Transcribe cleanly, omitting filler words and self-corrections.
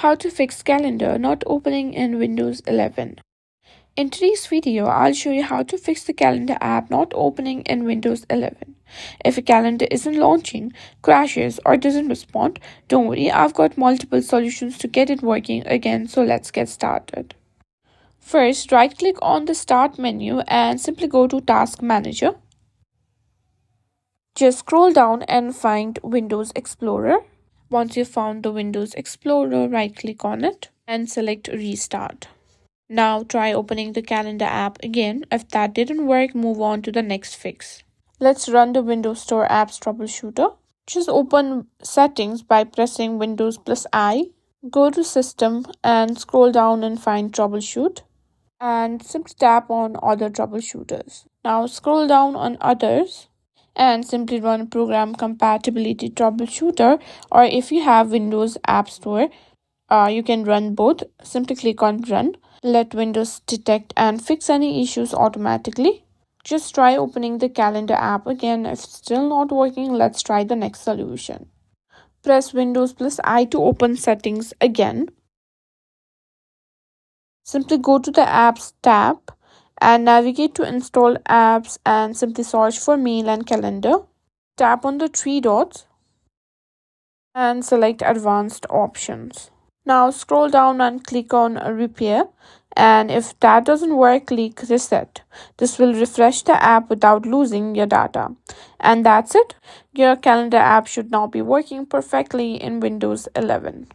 How to fix calendar not opening in Windows 11. In today's video, I'll show you how to fix the calendar app not opening in Windows 11. If a calendar isn't launching, crashes, or doesn't respond, don't worry, I've got multiple solutions to get it working again, so let's get started. First, right-click on the Start menu and simply go to Task Manager. Just scroll down and find Windows Explorer. Once you've found the Windows Explorer, right-click on it and select Restart. Now try opening the calendar app again. If that didn't work, move on to the next fix. Let's run the Windows Store Apps Troubleshooter. Just open Settings by pressing Windows plus I. Go to System and scroll down and find Troubleshoot. And simply tap on Other Troubleshooters. Now scroll down on Others and simply run Program Compatibility Troubleshooter, or if you have Windows App Store, you can run both. Simply click on Run. Let Windows detect and fix any issues automatically. Just try opening the calendar app again. If still not working, let's try the next solution. Press Windows plus I to open settings again. Simply go to the Apps tab and navigate to Install Apps and simply search for Mail and Calendar. Tap on the three dots and select Advanced Options. Now scroll down and click on Repair, and if that doesn't work, click Reset. This will refresh the app without losing your data. And that's it. Your calendar app should now be working perfectly in Windows 11.